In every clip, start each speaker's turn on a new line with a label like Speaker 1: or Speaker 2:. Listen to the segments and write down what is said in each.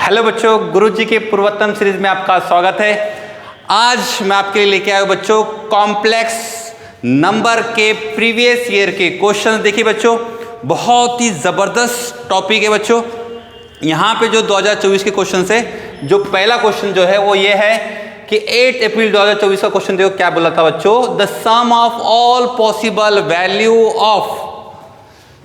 Speaker 1: Hello बच्चों, गुरुजी के पूर्वोत्तम series में आपका स्वागत है। आज मैं आपके लिए लेके आया हूं बच्चों कॉम्प्लेक्स नंबर के प्रीवियस ईयर के क्वेश्चन। देखिए बच्चों, बहुत ही ज़बरदस्त टॉपिक है बच्चों। यहाँ पे जो 2024 के क्वेश्चन है, जो पहला क्वेश्चन जो है वो ये है कि 8 अप्रैल 2024 का क्वेश्चन देखो क्या बोला था बच्चों। The sum of all possible value of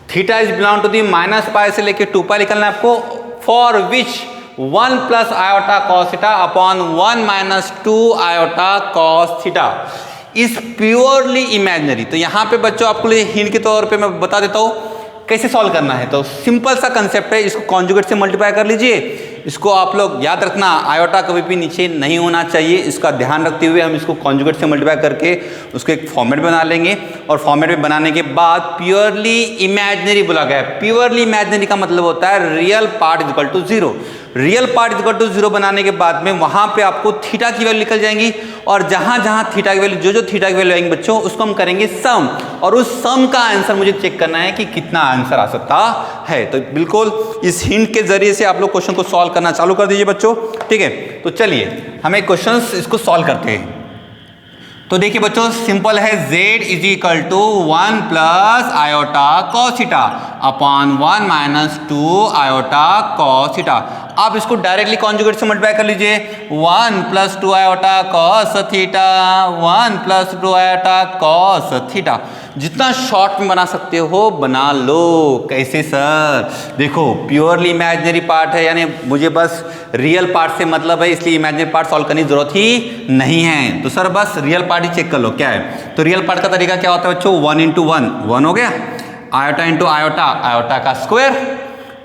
Speaker 1: theta is belong to the minus pi से लेके 2 पाई निकलना है आपको, for which 1 plus iota cos theta upon 1 minus 2 iota cos theta is purely imaginary. तो यहाँ पे बच्चों आपको लिए हिंट के तौर पे मैं बता देता हूँ कैसे सॉल्व करना है। तो सिंपल सा कंसेप्ट है, इसको कॉन्जुगेट से मल्टीप्लाई कर लीजिए। इसको आप लोग याद रखना, आयोटा कभी भी नीचे नहीं होना चाहिए, इसका ध्यान रखते हुए हम इसको कॉन्जुगेट से मल्टीप्लाई करके उसको एक फॉर्मेट बना लेंगे। और फॉर्मेट में बनाने के बाद प्योरली इमेजिनरी बोला गया है। प्योरली इमेजिनरी का मतलब होता है real part is equal to 0। Real part is equal to 0 बनाने के बाद में वहां पे आपको थीटा की वैल्यू निकल जाएंगी, और जहां जहां थीटा की वैल्यू जो थीटा की वैल्यू आएंगे बच्चों, उसको हम करेंगे सम, और उस सम का आंसर मुझे चेक करना है कि कितना आंसर आ सकता है। तो बिल्कुल इस हिंट के जरिए से आप लोग क्वेश्चन को सॉल्व करना चालू कर दीजिए बच्चों, ठीक है। तो चलिए हम एक क्वेश्चन इसको सॉल्व करते हैं। तो देखिए बच्चों, सिंपल है, z is equal to 1 plus iota cos theta upon 1 minus 2 iota cos theta. आप इसको डायरेक्टली कॉन्जुगेट से मल्टीप्लाई कर लीजिए। 1 plus 2 iota cos theta, 1 plus 2 iota cos theta. जितना शॉर्ट में बना सकते हो बना लो। कैसे सर? देखो प्योरली इमेजिनरी पार्ट है, यानी मुझे बस रियल पार्ट से मतलब है, इसलिए इमेजिनरी पार्ट सॉल्व करने की जरूरत ही नहीं है। तो सर बस रियल पार्ट ही चेक कर लो क्या है। तो रियल पार्ट का तरीका क्या होता है बच्चों? 1 इंटू 1 1 हो गया, आयोटा इंटू आयोटा आयोटा का स्क्वायर,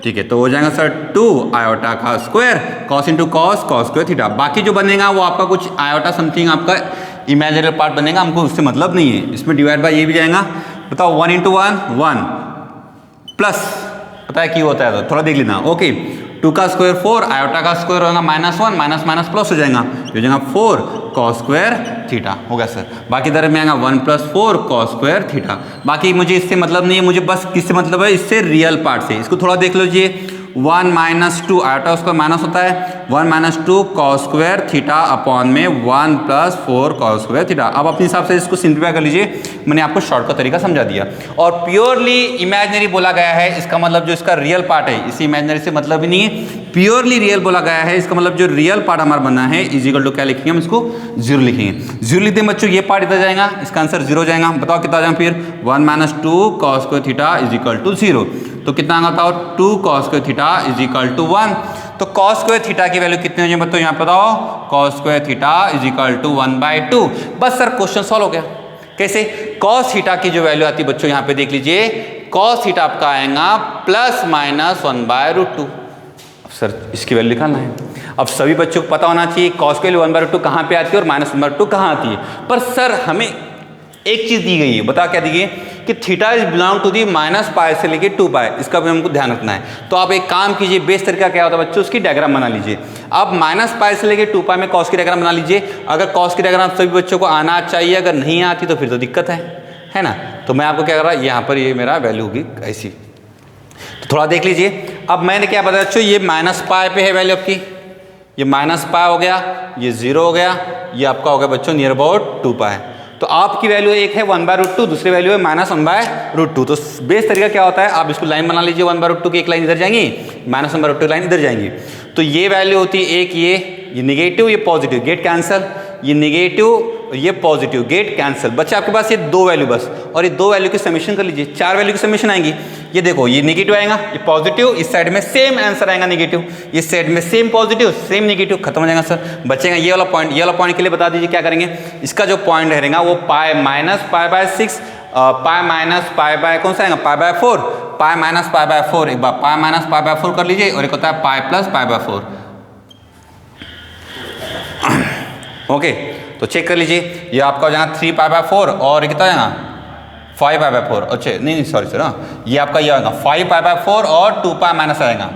Speaker 1: ठीक है। तो हो जाएगा सर 2 आयोटा का square, cos into cos cos square theta. बाकी जो बनेगा वो आपका कुछ आयोटा समथिंग आपका इमेजिनरी पार्ट बनेगा, हमको उससे मतलब नहीं है। इसमें डिवाइड बाय ये भी जाएगा। बताओ 1 इंटू 1 1 प्लस, पता है क्यों होता है? तो थोड़ा देख लेना। ओके, 2 का स्क्वायर 4, आयोटा का स्क्वायर होगा माइनस 1, माइनस माइनस प्लस हो जाएगा, हो जाएगा 4 कॉस स्क्वायर थीटा हो गया सर। बाकी इधर में आएगा 1 प्लस 4 कॉस स्क्वायर थीटा। बाकी मुझे इससे मतलब नहीं है, मुझे बस किससे मतलब है? इससे रियल पार्ट से। इसको थोड़ा देख लीजिए। 1 माइनस 2 आयोटा उसका माइनस होता है, 1 minus 2 cos square theta upon में 1 प्लस 4 कॉस स्क्वायर थीटा। अब अपने हिसाब से इसको सिंप्लीफाई कर लीजिए, मैंने आपको शॉर्ट का तरीका समझा दिया। और प्योरली इमेजिनरी बोला गया है, इसका मतलब जो इसका रियल पार्ट है, इसी इमेजिनरी से मतलब ही नहीं है, प्योरली रियल बोला गया है। इसका मतलब जो रियल पार्ट हमारा बना है इज इक्वल टू क्या लिखेंगे? हम इसको 0 लिखेंगे। 0 लिखते हैं बच्चों, ये पार्ट इधर जाएगा, इसका आंसर 0 जाएगा। बताओ कितना जाएगा फिर? 1 minus 2 cos square theta is equal to 0। तो कितना आएगा बताओ? 2 cos square theta is equal to 1। तो कॉस स्क्वायर थीटा की वैल्यू कितनी हो जाए बताओ? यहाँ बताओ, cos square theta is equal to 1/2। बस सर क्वेश्चन सॉल्व हो गया। कैसे? कॉस थीटा की जो वैल्यू आती है बच्चों, यहाँ पे देख लीजिए, कॉस थीटा आपका आएगा प्लस माइनस 1/√2। सर इसकी वैल्यू निकालना है। अब सभी बच्चों को पता होना चाहिए कॉस की वैल्यू 1/√2 कहाँ पे आती है और माइनस 1/2 कहाँ आती है। पर सर हमें एक चीज दी गई है, बता क्या दी गई है? कि theta is belong to the minus pi से लेके 2 पाई, इसका भी हमको ध्यान रखना है। तो आप एक काम कीजिए, बेस्ट तरीका क्या होता है बच्चों? उसकी डायग्राम बना लीजिए। आप माइनस पाई से लेके 2 पाई में कॉस की डायग्राम बना लीजिए। अगर कॉस की डायग्राम सभी बच्चों को आना चाहिए, अगर नहीं आती तो फिर तो दिक्कत है ना। तो मैं आपको क्या कर रहा हूँ, यहाँ पर ये मेरा वैल्यू होगी ऐसी। तो थोड़ा देख लीजिए। अब मैंने क्या बताया बच्चों? ये माइनस पाई पे है वैल्यू आपकी, ये माइनस पाई हो गया, ये 0 हो गया, ये आपका हो गया बच्चों नियर अबाउट 2 पाई। तो आपकी वैल्यू एक है 1/√2, दूसरी वैल्यू है माइनस 1/√2। तो बेस तरीका क्या होता है? आप इसको लाइन बना लीजिए, 1/√2 की एक लाइन इधर जाएंगी, माइनस 1/√2 की लाइन इधर जाएंगी। तो ये वैल्यू होती है एक, ये निगेटिव, ये पॉजिटिव, गेट कैंसिल, ये निगेटिव, ये पॉजिटिव, गेट कैंसिल। बच्चे आपके पास ये 2 वैल्यू बस, और ये 2 वैल्यू की समीशन कर लीजिए। 4 वैल्यू की समीशन आएंगी। ये देखो, ये निगेटिव आएगा, ये पॉजिटिव, इस साइड में सेम आंसर आएगा निगेटिव, इस साइड में सेम पॉजिटिव सेम निगेटिव, खत्म हो जाएगा सर। बचेगा ये वाला पॉइंट। ये वाला पॉइंट के लिए बता दीजिए क्या करेंगे? इसका जो पॉइंट रहेगा वो pi minus पाई/6, pi minus pi कौन सा आएगा? पाई/4, पाई माइनस पाई/4। एक बार पाई माइनस पाई/4 कर लीजिए, और एक होता है पाई प्लस पाई/4। ओके, तो चेक कर लीजिए, ये आपका हो जाएगा 3 पाई/4, और कितना हो जाएगा 5 पाई/4। अच्छा नहीं सॉरी सर, हाँ ये आपका ये आएगा 5 पाई/4 और 2 पाई माइनस आएगा।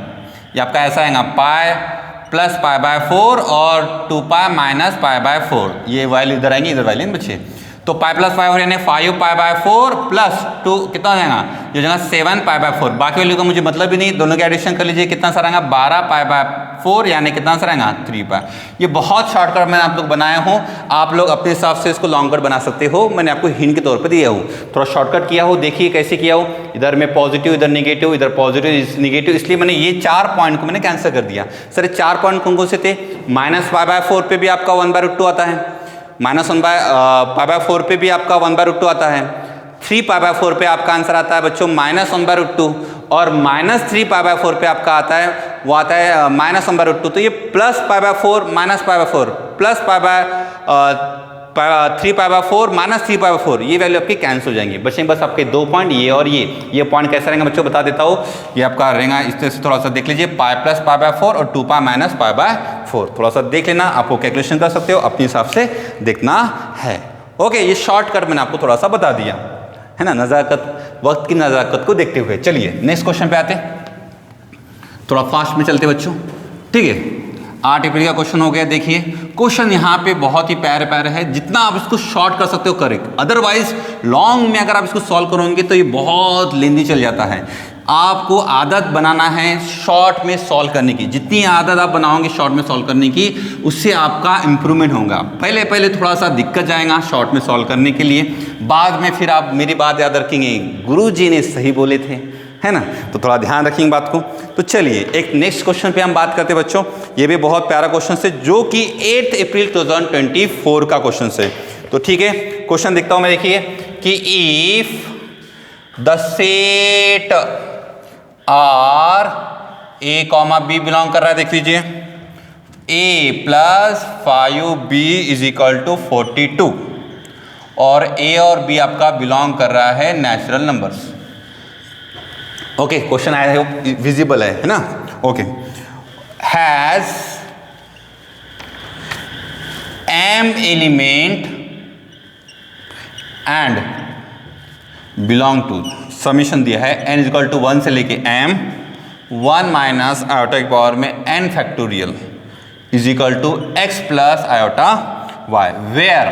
Speaker 1: ये आपका ऐसा आएगा पाई प्लस पाई/4 और 2 पाई माइनस पाई/4। ये वैल्यू इधर आएंगी, इधर वैल्यू बच्चे। तो पाई प्लस पाई 4 यानी 5 पाई बाय 4 प्लस 2 कितना हो जाएगा, ये हो जाएगा 7 पाई बाय 4। बाकी वैल्यू का मुझे मतलब ही नहीं, दोनों का एडिशन कर लीजिए, कितना सारा आएगा 12 पाई बाय 4 यानी कितना सारा आएगा 3 पाई। ये बहुत शॉर्टकट मैंने आप लोग बनाया हूँ, आप लोग अपने हिसाब से इसको लॉन्ग कट बना सकते हो, मैंने आपको हिंट के तौर पर दिया हूँ। थोड़ा शॉर्टकट किया हो, देखिए कैसे किया हो, इधर में पॉजिटिव इधर निगेटिव, इधर पॉजिटिव निगेटिव, इसलिए मैंने ये 4 पॉइंट को मैंने कैंसिल कर दिया। सर 4 पॉइंट कौन कौन से थे, माइनस पाई बाय 4 पे भी आपका 1/√2 आता है, माइनस पाई बाय 4 पे भी आपका 1/√2 आता है, 3 पाई बाय 4 पे आपका आंसर आता है बच्चों -1/√2, और -3 पाई बाय 4 पे आपका आता है, वो आता है -1/√2। तो ये plus pi by 4 minus pi by 4 plus pi by 3 pi by 4 -3 pi by 4, ये वैल्यू आपकी कैंसिल हो जाएंगी। बचेंगे बस आपके 2 पॉइंट, ये और ये पॉइंट कैसे रहेंगे बच्चों बता देता हूँ। ये आपका रहेगा इस तरह से, थोड़ा सा देख लीजिए, पाई प्लस पाई बाय 4 और 2 पाई माइनस पाई बाय 4, थोड़ा सा देख लेना, आपको कैलकुलेशन कर सकते हो, अपने हिसाब से देखना है। ओके, ये शॉर्टकट मैंने आपको थोड़ा सा बता दिया है ना, नज़ाकत, वक्त की नज़ाकत को देखते हुए। चलिए नेक्स्ट क्वेश्चन पे आते, थोड़ा फास्ट में चलते बच्चों, ठीक है। 8 अप्रैल का क्वेश्चन हो गया। देखिए क्वेश्चन यहाँ पे बहुत ही प्यारे प्यारे है, जितना आप इसको शॉर्ट कर सकते हो करेक्ट, अदरवाइज लॉन्ग में अगर आप इसको सॉल्व करोगे तो ये बहुत लेंदी चल जाता है। आपको आदत बनाना है शॉर्ट में सॉल्व करने की, जितनी आदत आप बनाओगे शॉर्ट में सॉल्व करने की, उससे आपका इंप्रूवमेंट होगा। पहले पहले थोड़ा सा दिक्कत जाएगा शॉर्ट में सॉल्व करने के लिए, बाद में फिर आप मेरी बात याद रखेंगे, गुरुजी ने सही बोले थे, है ना, तो थोड़ा ध्यान रखेंगे बात को। तो चलिए एक नेक्स्ट क्वेश्चन पे हम बात करते हैं बच्चों, ये भी बहुत प्यारा क्वेश्चन है, जो कि 8 अप्रैल 2024 का क्वेश्चन है। तो ठीक है, क्वेश्चन देखता हूं मैं, देखिए कि if the set R a comma b belong कर रहा है, देख लीजिए a plus 5b is equal to 42, और a और b आपका बिलोंग कर रहा है नेचुरल नंबर्स। ओके, क्वेश्चन आया है, विजिबल है ना। Okay, has m element and belong to, summation दिया है n इक्वल टू 1 से लेके m 1 माइनस आयोटा की पावर में n factorial is equal to x plus iota y, where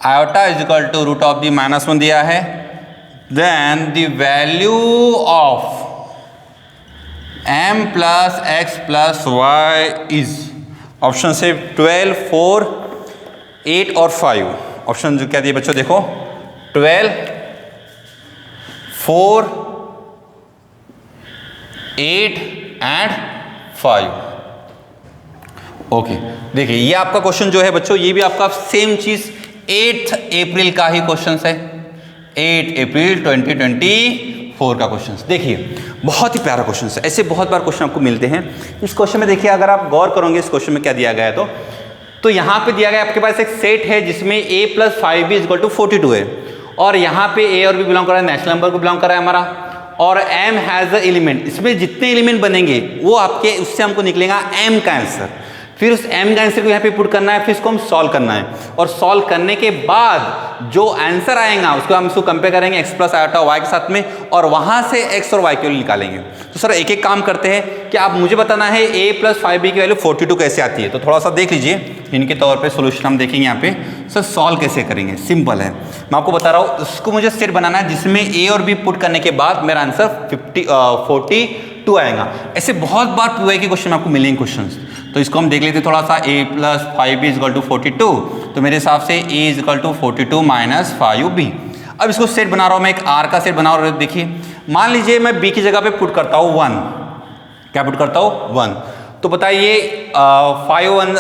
Speaker 1: iota is equal to root of the -1 दिया है, then the value of m plus x plus y is, option से 12, 4, 8 और 5। Option जो क्या दिए बच्चों, देखो 12, 4, 8 एंड 5। ओके, देखिए ये आपका क्वेश्चन जो है बच्चों, ये भी आपका सेम चीज 8 अप्रैल का ही क्वेश्चन है, 8 अप्रैल 2024 का क्वेश्चन। देखिए बहुत ही प्यारा क्वेश्चन है, ऐसे बहुत बार क्वेश्चन आपको मिलते हैं। इस क्वेश्चन में देखिए, अगर आप गौर करोगे इस क्वेश्चन में क्या दिया गया है, तो यहाँ पे दिया गया आपके पास एक सेट है जिसमें a plus 5b equal to 42 है, और यहाँ पे a और b बिलोंग कर रहा है, नेचुरल नंबर को बिलोंग कर रहा है हमारा, और m हैज द एलिमेंट, इसमें जितने एलिमेंट बनेंगे वो आपके, उससे हमको निकलेगा m का आंसर। फिर उस m का आंसर को यहाँ पे पुट करना है, फिर इसको हम सॉल्व करना है, और सॉल्व करने के बाद जो आंसर आएगा उसको हम इसको कंपेयर करेंगे x प्लस आयोटा y के साथ में, और वहां से x और y की वैल्यू निकालेंगे। तो सर एक एक काम करते हैं कि आप मुझे बताना है a प्लस 5b की वैल्यू 42 कैसे आती है। तो थोड़ा सा देख लीजिए, इनके तौर पे सोल्यूशन हम देखेंगे यहाँ पे। सर सॉल्व कैसे करेंगे, सिंपल है, मैं आपको बता रहा हूँ। उसको मुझे सेट बनाना है जिसमें a और b पुट करने के बाद मेरा आंसर 42 आएगा। ऐसे बहुत बार पूरे के क्वेश्चन आपको मिलेंगे क्वेश्चन, तो इसको हम देख लेते हैं थोड़ा सा। a plus 5b equal to 42, तो मेरे हिसाब से a is equal to 42 minus 5b। अब इसको सेट बना रहा हूँ मैं, एक r का सेट बना रहा हूँ। देखिए मान लीजिए मैं b की जगह पे पुट करता हूँ 1, क्या पुट करता हूँ 1, तो बताइए 5 1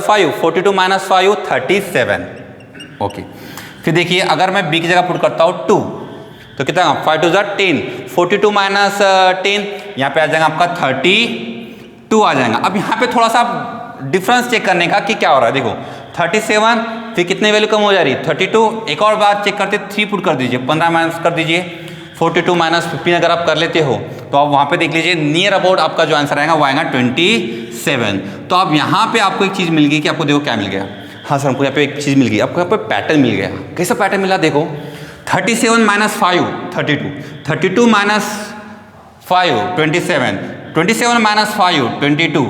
Speaker 1: 5, 42 माइनस 5 37। ओके, फिर देखिए अगर मैं b की जगह पुट करता हूँ 2, तो कितना 5 2 10, 42 माइनस 10, यहाँ पे आ जाएगा आपका 32 आ जाएगा। अब यहाँ पे थोड़ा सा डिफरेंस चेक करने का कि क्या हो रहा है, देखो 37, फिर कितने वैल्यू कम हो जा रही है 32। एक और बात चेक करते, 3 पुट कर दीजिए, 15 माइनस कर दीजिए, 42 माइनस 15 अगर आप कर लेते हो तो आप वहाँ पे देख लीजिए नियर अबाउट आपका जो आंसर आएगा वो आएगा 27। तो अब यहाँ पे आपको एक चीज़ मिल गई कि आपको देखो क्या मिल गया, हाँ सर हमको यहाँ पे एक चीज़ मिल गई, आपको यहाँ पे पैटर्न मिल गया। कैसा पैटर्न मिला, देखो 37 minus 5 32, 32 minus 5 27, 27 minus 5 22,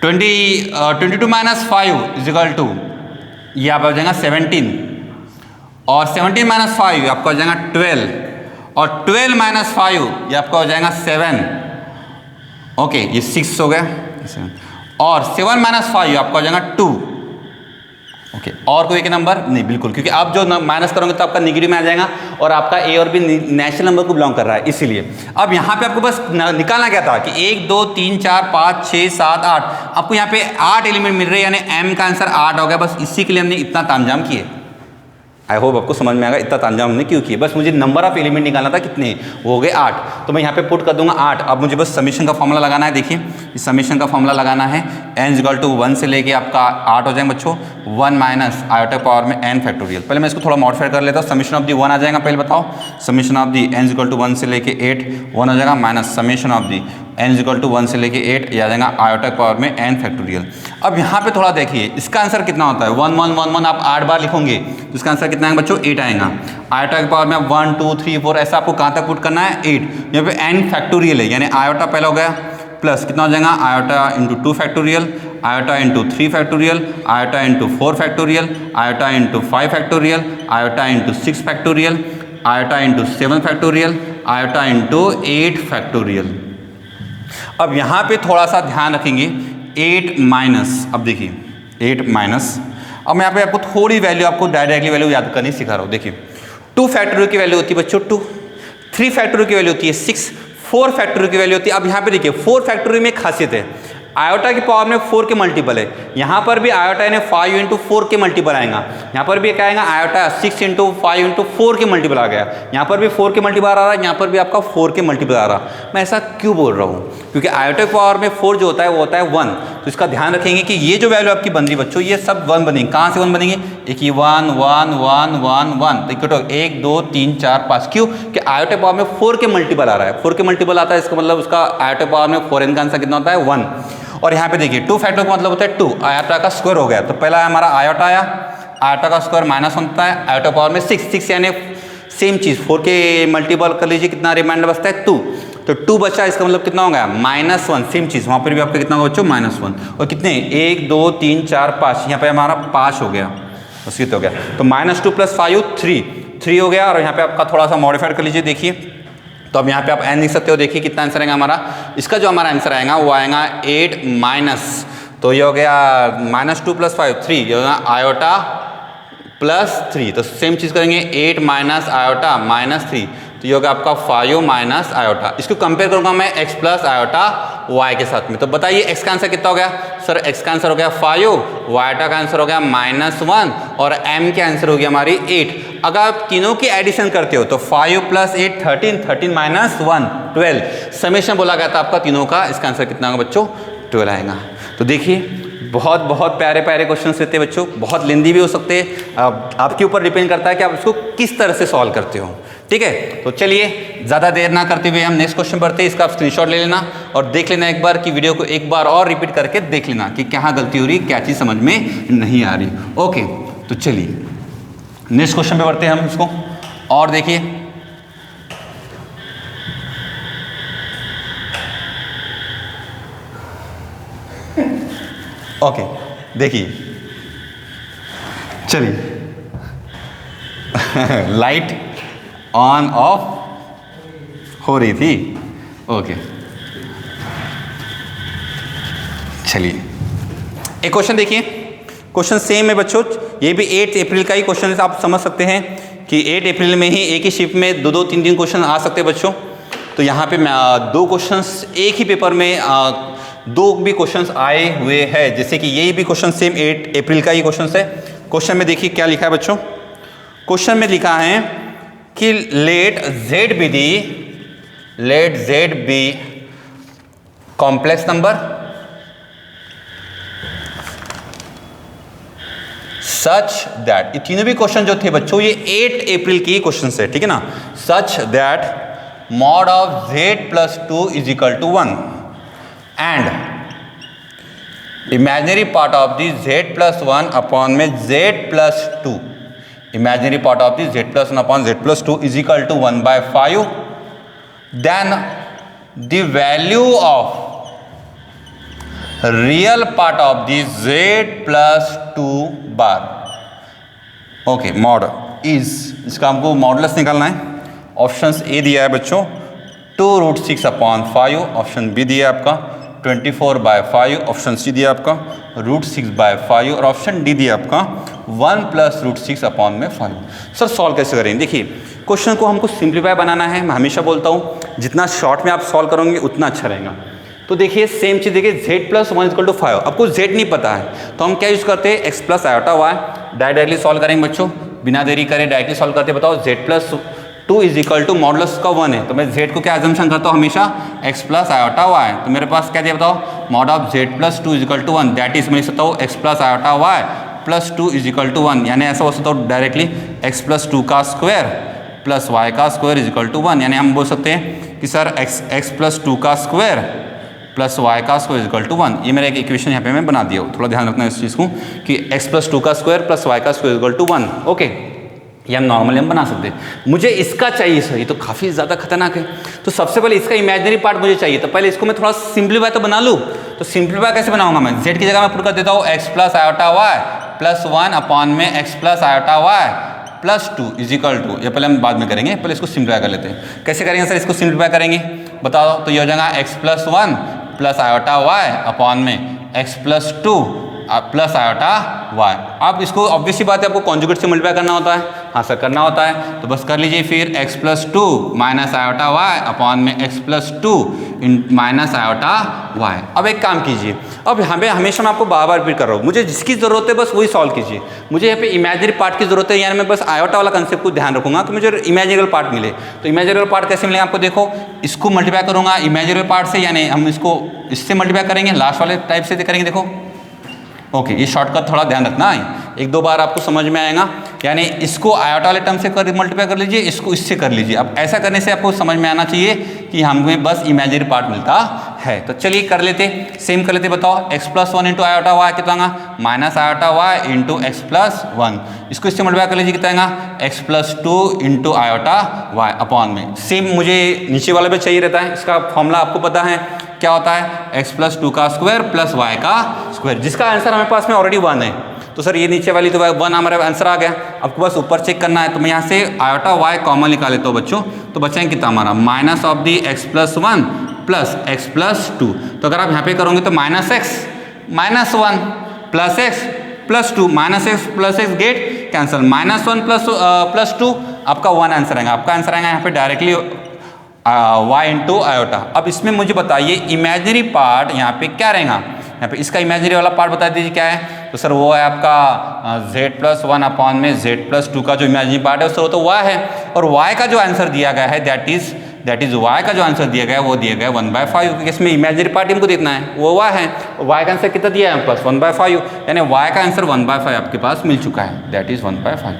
Speaker 1: 22 minus 5 is equal to, ये आप आ जाएगा 17 और 17 माइनस 5 आपका हो जाएगा 12 और 12 माइनस 5 ये आपका हो जाएगा 7। ओके, ये 6 हो गया और 7 माइनस 5 आपका हो जाएगा 2। ओके, और कोई एक नंबर नहीं, बिल्कुल, क्योंकि आप जो माइनस करोगे तो आपका निगेटिव में आ जाएगा और आपका ए और बी नेचुरल नंबर को बिलोंग कर रहा है, इसीलिए। अब यहाँ पे आपको बस निकालना क्या था कि 1 2 3 4 5 6 7 8, आपको यहाँ पे 8 एलिमेंट मिल रहे हैं, यानी एम का आंसर 8 हो गया। बस इसी के लिए हमने इतना तामझाम किए। आई होप आपको समझ में आएगा इतना तामझाम हमने क्यों किया। बस मुझे नंबर ऑफ एलिमेंट निकालना था, कितने वो हो गए 8, तो मैं यहाँ पे पुट कर दूंगा 8। अब मुझे बस समीशन का फॉर्मूला लगाना है। देखिए, इस समीशन का फॉर्मूला लगाना है, n इक्वल टू 1 से लेके आपका 8 हो जाएगा बच्चों, 1 माइनस आयोटा पावर में n फैक्टोरियल। पहले मैं इसको थोड़ा मॉडिफाई कर लेता हूँ। समीशन ऑफ दी 1 आ जाएगा, पहले बताओ। Summation of the n equal to 1 से लेके 8 1 हो जाएगा, minus summation of the n equal to 1 से लेके 8 ये आ जाएगा आयोटा पावर में n फैक्टोरियल। अब यहाँ पे थोड़ा देखिए इसका आंसर कितना होता है। 1 1 1 1 आप 8 बार लिखोगे तो इसका आंसर कितना आएगा बच्चों, 8 आएगा। आयोटा की पावर में 1 2 3 4 ऐसा आपको कहाँ तक पुट करना है, 8। यहाँ पे n फैक्टोरियल है, यानी आयोटा पहला हो गया, प्लस कितना हो जाएगा, iota into 2 factorial, iota into 3 factorial, iota into 4 factorial, iota into 5 factorial, iota into 6 factorial, iota into 7 factorial, iota into 8 factorial. अब यहाँ पे थोड़ा सा ध्यान रखेंगे, 8 माइनस, अब देखिए 8 माइनस, अब मैं यहाँ पे आपको थोड़ी वैल्यू, आपको डायरेक्टली वैल्यू याद करनी सिखा रहा हूँ। देखिए 2 फैक्टोरियल की वैल्यू होती है बच्चों 2, 3 फैक्टोरियल की वैल्यू होती है 6, 4 फैक्टोरियल की वैल्यू होती है। अब यहाँ पे देखिए 4 फैक्टोरियल में एक खासियत है, आयोटा की पावर में 4 के मल्टीपल है। यहाँ पर भी आयोटा यानी 5 इंटू 4 के मल्टीपल आएगा, यहाँ पर भी क्या आएगा, आयोटा 6 इंटू 5 इंटू 4 के मल्टीपल आ गया। यहाँ पर भी 4 के मल्टीपल आ रहा है, यहाँ पर भी आपका 4 के मल्टीपल आ रहा। मैं ऐसा क्यों बोल रहा हूँ, क्योंकि आयोटा की पावर में 4 जो होता है वो होता है 1। तो इसका ध्यान रखेंगे कि ये जो वैल्यू आपकी बन रही बच्चों, ये सब 1 बनेंगे। कहाँ से 1 बनेंगे, एक ही 1 1 1 1 1, तो इक्वल 1 2 3 4 5। क्यों कि आयोटा पावर में 4 के मल्टीपल आ रहा है, 4 के मल्टीपल आता है, इसका मतलब उसका आयोटा पावर में 4n का आंसर कितना होता है 1। और यहाँ पे देखिए 2 फैक्टर का मतलब होता है 2, आयोटा का स्क्वायर हो गया, तो पहला हमारा आयोटा आया, आयोटा का स्क्वायर माइनस होता है, आयोटा पावर में 6 यानी सेम चीज़ 4 के मल्टीपल कर लीजिए, कितना रिमाइंडर बचता है 2, तो 2 बचा, इसका मतलब कितना हो गया -1, सेम चीज़ वहाँ पर भी आपका कितना होगा बच्चों -1। और कितने 1 2 3 4 5, यहाँ पे हमारा 5 हो गया, बस हो गया। तो -2 + 5 3 हो गया। और यहाँ पे आपका थोड़ा सा मॉडिफाइड कर लीजिए, देखिए तो अब यहाँ पे आप n लिख सकते हो। देखिए कितना आंसर आएगा हमारा, इसका जो हमारा आंसर आएगा वो आएगा 8 माइनस, तो ये हो गया -2 + 5 3, ये होगा आयोटा +3, तो सेम चीज़ करेंगे 8 माइनस आयोटा -3, तो ये होगा आपका 5 माइनस आयोटा। इसको कंपेयर करूँगा मैं x प्लस आयोटा y के साथ में, तो बताइए x का आंसर कितना हो गया सर, x का आंसर हो गया 5, वायटा का आंसर हो गया -1 और m के आंसर हो गया हमारी 8। अगर आप तीनों की एडिशन करते हो तो 5 + 8 13, 13 - 1 12, समेशन बोला गया था आपका तीनों का, इसका आंसर कितना होगा बच्चों 12 आएगा। तो देखिए बहुत बहुत प्यारे प्यारे क्वेश्चन रहते हैं बच्चों, बहुत लेंदी भी हो सकते हैं, आपके ऊपर डिपेंड करता है कि आप इसको किस तरह से सॉल्व करते हो। ठीक है, तो चलिए ज़्यादा देर ना करते हुए हम नेक्स्ट क्वेश्चन पढ़ते हैं। इसका आप स्क्रीनशॉट ले लेना और देख लेना एक बार कि वीडियो को एक बार और रिपीट करके देख लेना कि क्या गलती हो रही, क्या चीज़ समझ में नहीं आ रही। ओके, तो चलिए नेक्स्ट क्वेश्चन पे बढ़ते हैं हम इसको, और देखिए ओके देखिए चलिए लाइट ऑन ऑफ हो रही थी। ओके चलिए एक क्वेश्चन देखिए, क्वेश्चन सेम है बच्चों, ये भी 8 अप्रैल का ही क्वेश्चन है। आप समझ सकते हैं कि 8 अप्रैल में ही एक ही शिफ्ट में 2 3 क्वेश्चन आ सकते हैं बच्चों। तो यहाँ पे मैं 2 क्वेश्चंस एक ही पेपर में 2 भी क्वेश्चंस आए हुए हैं, जैसे कि यही भी क्वेश्चन सेम 8 अप्रैल का ही क्वेश्चन है। क्वेश्चन में देखिए क्या लिखा है बच्चों, क्वेश्चन में लिखा है कि let z be complex number such that, ये तीनों भी क्वेश्चन जो थे बच्चों ये 8 अप्रैल के क्वेश्चन है, ठीक है ना। Such that mod of z + 2 = 1 and imaginary part of the z + 1 upon में z + 2, imaginary part of the z + 1 upon z + 2 = 1/5, then the value of real part of the z + 2 bar okay, mod is, इसका हमको modulus निकालना है। Option A दिया है बच्चों 2√6/5, option B दिया है आपका 24/5, ऑप्शन सी दिया आपका √6/5 और ऑप्शन डी दिया आपका 1 + √6/5। सर सॉल्व कैसे करेंगे? देखिए, क्वेश्चन को हमको सिंप्लीफाई बनाना है। मैं हमेशा बोलता हूँ जितना शॉर्ट में आप सॉल्व करोगे उतना अच्छा रहेगा। तो देखिए सेम चीज़, देखिए z+1 = 5। आपको z नहीं पता है तो हम क्या यूज़ करते हैं, x + i/y। डायरेक्टली सॉल्व करेंगे बच्चों, बिना देरी करे डायरेक्टली सॉल्व करते। बताओ z+2 = मॉडुलस का 1 है तो मैं z को क्या अजम्पशन करता हूँ हमेशा, x + i/y। तो मेरे पास क्या दिया बताओ, mod of z+2 = 1, that is मैं सकता हूँ x + i/y + 2 = 1। यानी ऐसा हो सकता हूँ डायरेक्टली x + 2 का स्क्वायर + y का स्क्वायर = 1। यानी हम बोल सकते हैं कि सर x + 2 का स्क्वायर + y का स्क्वायर = 1। ये मेरा एक इक्वेशन यहाँ पे मैं बना दिया हूँ। थोड़ा ध्यान रखना इस चीज़ को कि x + 2 का स्क्वायर + y का स्क्वायर = 1। ओके, ये हम नॉर्मली हम बना सकते हैं। मुझे इसका चाहिए सर, ये तो काफ़ी ज़्यादा खतरनाक है। तो सबसे पहले इसका इमेजिनरी पार्ट मुझे चाहिए, तो पहले इसको मैं थोड़ा सिंप्लीफाई तो बना लूँ। तो सिंप्लीफाई कैसे बनाऊंगा मैं, z की जगह मैं पुट कर देता हूँ x + i/y + 1 x + i/y + 2 = ये पहले हम बाद में करेंगे, पहले इसको सिंप्लीफाई कर लेते हैं। कैसे करेंगे सर इसको सिंप्लीफाई करेंगे बताओ? तो ये हो जाएगा x + 1 + i/y x + 2 + i/y। अब इसको ऑब्वियसली बात है आपको कॉन्जुगेट से मल्टीप्लाई करना होता है। हाँ सर करना होता है, तो बस कर लीजिए फिर x + 2 - i/y x + 2 i/y। अब एक काम कीजिए, अब हमेशा मैं आपको बार-बार रिपीट कर रहा हूँ, मुझे जिसकी ज़रूरत है बस वही सॉल्व कीजिए। मुझे यहाँ पे इमेजिनरी पार्ट की ज़रूरत है, यानी मैं बस आयोटा वाला कंसेप्ट को ध्यान रखूँगा कि मुझे इमेजिनरी पार्ट मिले। तो इमेजिनरी पार्ट कैसे मिलेगा आपको, देखो इसको मल्टीप्लाई करूँगा इमेजिनरी पार्ट से, यानी हम इसको इससे मल्टीप्लाई करेंगे, लास्ट वाले टाइप से करेंगे। देखो ओके, ये शॉर्टकट थोड़ा ध्यान रखना है, एक दो बार आपको समझ में आएगा। यानी इसको आयोटा वाले टर्म से मल्टीप्लाई कर लीजिए, इसको इससे कर लीजिए। अब ऐसा करने से आपको समझ में आना चाहिए कि हमें बस इमेजिनरी पार्ट मिलता है। तो चलिए कर लेते, सेम कर लेते। बताओ x + 1 × i/y कितना आएगा, -i/y × x + 1। इसको इससे मल्टीप्लाई कर लीजिए, कितना आएगा x + 2 × i/y। सेम मुझे नीचे वाले पे चाहिए रहता है। इसका फॉर्मूला आपको पता है क्या होता है, x + 2 का स्क्वायर + y का स्क्वायर, जिसका आंसर हमारे पास में ऑलरेडी 1 है। तो सर ये नीचे वाली तो 1 हमारा आंसर आ गया। आपको बस ऊपर चेक करना है, तो मैं यहाँ से i/y कॉमन निकाल लेता हूँ बच्चों। तो बचेंगे कितना हमारा, -(x + 1 + x + 2)। तो अगर आप यहाँ पे करोगे तो -x - 1 + x + 2, -x + x get cancel, -1 + 2 आपका 1 आंसर आएगा। आपका आंसर आएगा यहाँ पे डायरेक्टली y × i। अब इसमें मुझे बताइए इमेजिनरी पार्ट यहाँ पे क्या रहेगा, यहाँ पे इसका इमेजिनरी वाला पार्ट बता दीजिए क्या है। तो सर वो है आपका z+1 z + 2 का जो इमेजिनरी पार्ट है सर वो तो y है, और y का जो आंसर दिया गया है दैट इज y का जो आंसर दिया गया है वो दिया गया है 1/5, क्योंकि इसमें इमेजिनरी पार्ट हमको देखना है, वो y है। y का आंसर कितना दिया है आपके पास 1/5, यानी y का आंसर 1/5 आपके पास मिल चुका है, दैट इज 1/5,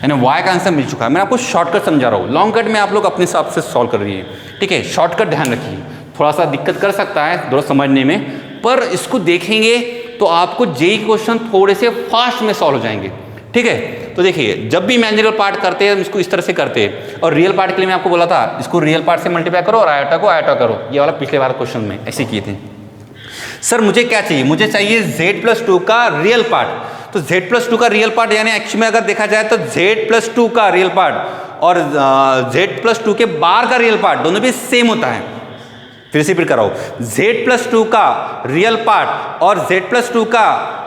Speaker 1: यानी y का आंसर मिल चुका है। मैं आपको शॉर्टकट समझा रहा हूँ, लॉन्ग कट में आप लोग अपने हिसाब से सॉल्व कर रही है, ठीक है। शॉर्टकट ध्यान रखिए, थोड़ा सा दिक्कत कर सकता है थोड़ा समझने में, पर इसको देखेंगे तो आपको जेईई क्वेश्चन थोड़े से फास्ट में सॉल्व हो जाएंगे, ठीक है। तो देखिए जब भी इमेजिनरी पार्ट करते हैं हम इसको इस तरह से करते हैं, और रियल पार्ट के लिए मैं आपको बोला था इसको रियल पार्ट से मल्टीप्लाई करो और आयोटा को आयोटा करो, ये वाला पिछले वाला क्वेश्चन में ऐसे किए थे। सर मुझे क्या चाहिए, मुझे चाहिए z+2 का रियल पार्ट। तो z+2 का रियल पार्ट यानी एक्चुअली में अगर देखा जाए तो z+2 का रियल पार्ट और z+2 के बार का रियल पार्ट दोनों भी सेम होता है। फिर से रिपीट कर रहा हूँ, z+2 का रियल पार्ट और z+2 का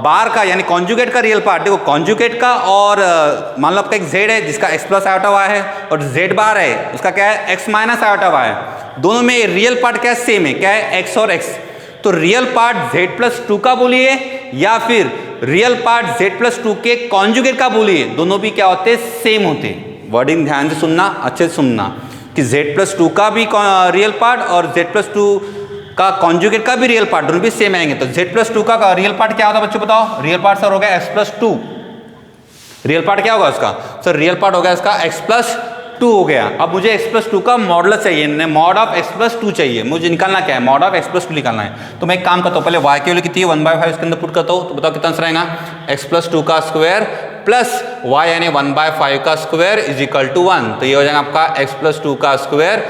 Speaker 1: बार का यानी कॉन्जुगेट का रियल पार्ट। देखो कॉन्जुगेट का और मान लो आपका एक z है जिसका x + i/y है, और z बार है उसका क्या है x - i/y है। दोनों में रियल पार्ट क्या है, सेम है, क्या है x और x। तो रियल पार्ट z+2 का बोलिए या फिर रियल पार्ट z+2 के कॉन्जुगेट का बोलिए, दोनों भी क्या होते हैं, सेम होते हैं। वर्डिंग ध्यान से सुनना, अच्छे से सुनना कि z+2 का भी रियल पार्ट और z+2 का कॉन्जुगेट का भी रियल पार्ट दोनों भी सेम आएंगे। तो z+2 का रियल पार्ट क्या होता है बच्चों बताओ, रियल पार्ट सर हो गया x+2। रियल पार्ट क्या होगा उसका, सर रियल पार्ट हो गया इसका x+2 हो गया। अब मुझे x+2 का मॉडुलस चाहिए, मॉड ऑफ x+2 चाहिए, मुझे निकालना क्या है, मॉड ऑफ x+2 निकालना है। तो मैं एक काम करता हूँ, पहले y की वैल्यू कितनी है 1/5 इसके अंदर पुट करता हूँ। तो बताओ कितना आंसर आएगा, x+2 का स्क्वायर प्लस y यानी 1/5 का स्क्वायर = 1। तो ये हो जाएगा आपका x+2 का square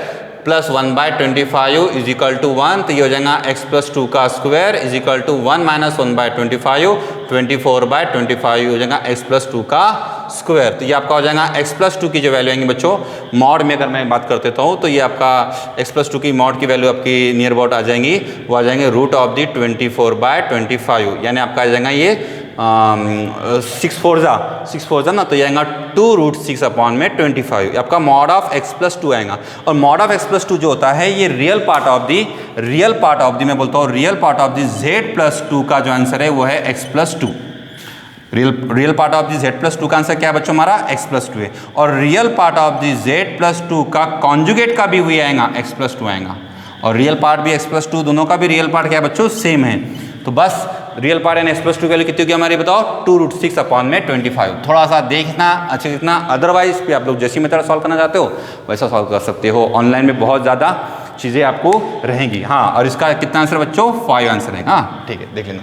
Speaker 1: plus 1/25 is equal to 1, तो ये हो जाएगा x प्लस 2 का square is equal to 1 minus 1/25, 24/25 हो जाएगा x प्लस 2 का स्क्वायर। तो ये आपका हो जाएगा x प्लस 2 की जो वैल्यू आएंगी बच्चों, मॉड में अगर मैं बात कर देता हूँ तो ये आपका x प्लस 2 की मॉड की वैल्यू आपकी नियर अबाउट आ जाएंगी, वो आ जाएंगे रूट ऑफ दी 24/25, यानी आपका आ जाएगा ये 6 4 जा ना, तो ये आएगा 2√6/25, आपका मॉड ऑफ x प्लस 2 आएगा। और मॉड ऑफ x प्लस 2 जो होता है ये रियल पार्ट ऑफ दी मैं बोलता हूँ real part of the z plus 2 का जो आंसर है वो है x plus 2। Real part of the z plus 2 का आंसर क्या है बच्चों, हमारा x प्लस 2 है। और real part of the z plus 2 का कॉन्जुगेट का भी वही आएगा, x प्लस 2 आएगा। और रियल पार्ट भी x प्लस 2, दोनों का भी रियल पार्ट क्या है बच्चों, सेम है। तो बस real part and x plus 2 की वैल्यू कितनी होगी हमारी बताओ, 2√6/25। थोड़ा सा देखना, अच्छे देखना, अदरवाइज भी आप लोग जैसी मेथड सॉल्व करना चाहते हो वैसा सॉल्व कर सकते हो। ऑनलाइन में बहुत ज़्यादा चीज़ें आपको रहेंगी। हाँ, और इसका कितना आंसर बच्चों, 5 आंसर है। हाँ ठीक है, देख लेना।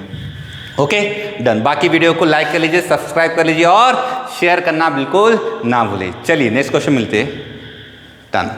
Speaker 1: Okay done. बाकी वीडियो को लाइक कर लीजिए, सब्सक्राइब कर लीजिए और शेयर करना बिल्कुल ना भूलें। चलिए नेक्स्ट क्वेश्चन मिलते हैं। डन।